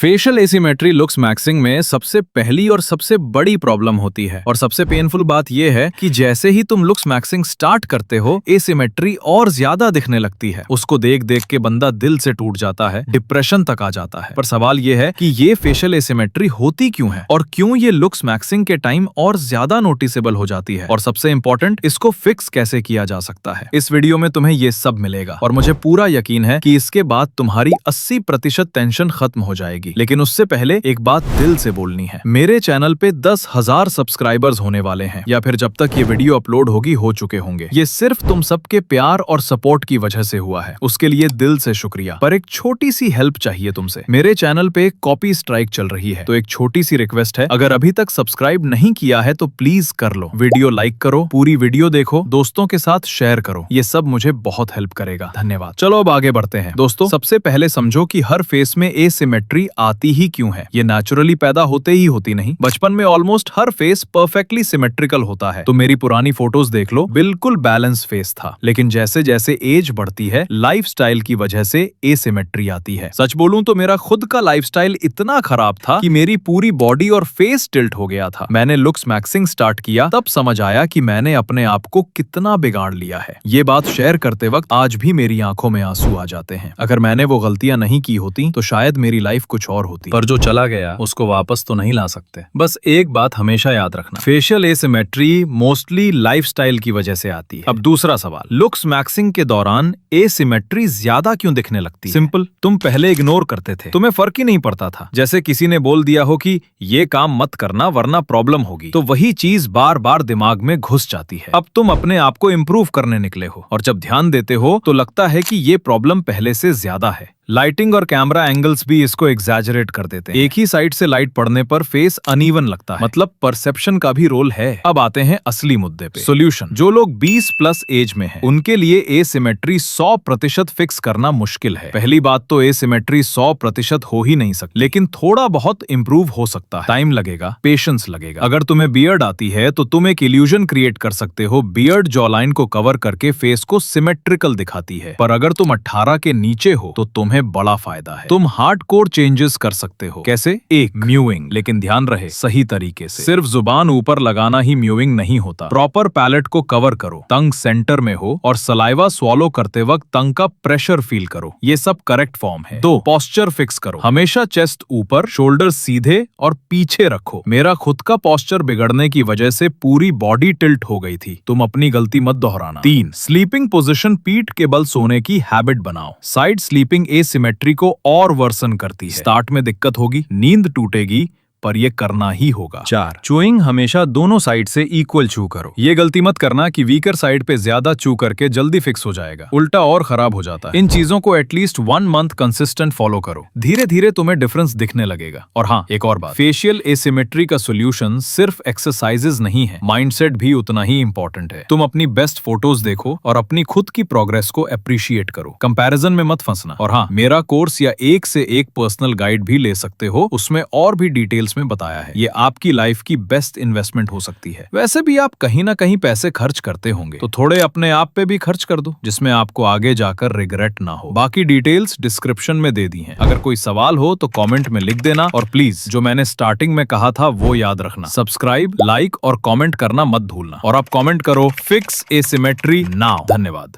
Facial asymmetry looks maxing में सबसे पहली और सबसे बड़ी प्रॉब्लम होती है और सबसे पेनफुल बात यह है कि जैसे ही तुम लुक्स मैक्सिंग स्टार्ट करते हो एसिमेट्री और ज्यादा दिखने लगती है। उसको देख देख के बंदा दिल से टूट जाता है, डिप्रेशन तक आ जाता है। पर सवाल यह है कि ये फेशियल एसिमेट्री होती क्यों है और क्यों ये लुक्स मैक्सिंग के टाइम और ज्यादा नोटिसेबल हो जाती है, और सबसे इंपॉर्टेंट, इसको फिक्स कैसे किया जा सकता है। इस वीडियो में तुम्हें ये सब मिलेगा और मुझे पूरा यकीन है कि इसके बाद तुम्हारी 80% टेंशन खत्म हो जाएगी। लेकिन उससे पहले एक बात दिल से बोलनी है। मेरे चैनल पे 10,000 सब्सक्राइबर्स होने वाले हैं, या फिर जब तक ये वीडियो अपलोड होगी हो चुके होंगे। ये सिर्फ तुम सबके प्यार और सपोर्ट की वजह से हुआ है, उसके लिए दिल से शुक्रिया। पर एक छोटी सी हेल्प चाहिए तुमसे। मेरे चैनल पे एक कॉपी स्ट्राइक चल रही है, तो एक छोटी सी रिक्वेस्ट है, अगर अभी तक सब्सक्राइब नहीं किया है तो प्लीज कर लो। वीडियो लाइक करो, पूरी वीडियो देखो, दोस्तों के साथ शेयर करो, ये सब मुझे बहुत हेल्प करेगा। धन्यवाद। चलो अब आगे बढ़ते हैं। दोस्तों, सबसे पहले समझो कि हर फेस में एसिमेट्री आती ही क्यों है। ये नेचुरली पैदा होते ही होती नहीं। बचपन में ऑलमोस्ट हर फेस परफेक्टली सिमेट्रिकल होता है। तो मेरी पुरानी फोटोज देख लो, बिल्कुल बैलेंस फेस था। लेकिन जैसे जैसे एज बढ़ती है, लाइफस्टाइल की वजह से एसिमेट्री आती है। सच बोलूं तो मेरा खुद का लाइफस्टाइल इतना खराब था कि मेरी पूरी बॉडी और फेस टिल्ट हो गया था। मैंने लुक्स मैक्सिंग स्टार्ट किया, तब समझ आया कि मैंने अपने आप को कितना बिगाड़ लिया है। ये बात शेयर करते वक्त आज भी मेरी आंखों में आंसू आ जाते हैं। अगर मैंने वो गलतियां नहीं की होती तो शायद मेरी लाइफ कुछ और होती। पर जो चला गया उसको वापस तो नहीं ला सकते। बस एक बात हमेशा याद रखना, फेशियल एसिमेट्री मोस्टली लाइफस्टाइल की वजह से आती है। अब दूसरा सवाल, लुक्स मैक्सिंग के दौरान एसिमेट्री ज्यादा क्यों दिखने लगती है? सिंपल, तुम पहले इग्नोर करते थे, तुम्हें फर्क ही नहीं पड़ता था। जैसे किसी ने बोल दिया हो कि ये काम मत करना वरना प्रॉब्लम होगी, तो वही चीज बार बार दिमाग में घुस जाती है। अब तुम अपने आप को इम्प्रूव करने निकले हो, और जब ध्यान देते हो तो लगता है कि ये प्रॉब्लम पहले से ज्यादा है। लाइटिंग और कैमरा एंगल्स भी इसको एग्जैजरेट कर देते हैं। एक ही साइड से लाइट पड़ने पर फेस अनइवन लगता है, मतलब परसेप्शन का भी रोल है। अब आते हैं असली मुद्दे पे, सॉल्यूशन। जो लोग 20+ एज में हैं, उनके लिए एसिमेट्री 100% फिक्स करना मुश्किल है। पहली बात तो एसिमेट्री 100% हो ही नहीं सकती, लेकिन थोड़ा बहुत इंप्रूव हो सकता है। टाइम लगेगा, पेशेंस लगेगा। अगर तुम्हें बियर्ड आती है तो तुम एक इल्यूजन क्रिएट कर सकते हो। बियर्ड जॉलाइन को कवर करके फेस को सिमेट्रिकल दिखाती है। पर अगर तुम 18 के नीचे हो तो तुम्हें बड़ा फायदा है। तुम हार्डकोर चेंजेस कर सकते हो। कैसे? एक, म्यूइंग। लेकिन ध्यान रहे, सही तरीके से। सिर्फ जुबान ऊपर लगाना ही म्यूइंग नहीं होता। प्रॉपर पैलेट को कवर करो, टंग सेंटर में हो, और सलाइवा स्वॉलो करते वक्त टंग का प्रेशर फील करो। ये सब करेक्ट फॉर्म है। 2, पोस्चर फिक्स करो। हमेशा चेस्ट ऊपर, शोल्डर सीधे और पीछे रखो। मेरा खुद का पोस्चर बिगड़ने की वजह से पूरी बॉडी टिल्ट हो गई थी। तुम अपनी गलती मत दोहराना। 3, स्लीपिंग पोजीशन, पीठ के बल सोने की हैबिट बनाओ। साइड स्लीपिंग एसिमेट्री को और वर्सन करती है। स्टार्ट में दिक्कत होगी, नींद टूटेगी, पर ये करना ही होगा। 4, चूइंग हमेशा दोनों साइड से इक्वल चू करो। ये गलती मत करना कि वीकर साइड पे ज्यादा चू करके जल्दी फिक्स हो जाएगा, उल्टा और खराब हो जाता है। इन चीजों को एटलीस्ट 1 मंथ कंसिस्टेंट फॉलो करो, धीरे धीरे तुम्हें डिफरेंस दिखने लगेगा। और हाँ, एक और बात, फेशियल एसिमेट्री का सोल्यूशन सिर्फ एक्सरसाइजेज नहीं है, माइंडसेट भी उतना ही इंपॉर्टेंट है। तुम अपनी बेस्ट फोटोज देखो और अपनी खुद की प्रोग्रेस को अप्रिशिएट करो, कंपैरिजन में मत फंसना। और हाँ, मेरा कोर्स या एक से एक पर्सनल गाइड भी ले सकते हो, उसमें और भी डिटेल्स में बताया है। ये आपकी लाइफ की बेस्ट इन्वेस्टमेंट हो सकती है। वैसे भी आप कहीं ना कहीं पैसे खर्च करते होंगे, तो थोड़े अपने आप पे भी खर्च कर दो, जिसमें आपको आगे जाकर रिग्रेट ना हो। बाकी डिटेल्स डिस्क्रिप्शन में दे दी हैं। अगर कोई सवाल हो तो कमेंट में लिख देना, और प्लीज जो मैंने स्टार्टिंग में कहा था वो याद रखना, सब्सक्राइब, लाइक और कमेंट करना मत भूलना। और आप कमेंट करो, फिक्स एसिमेट्री नाउ। धन्यवाद।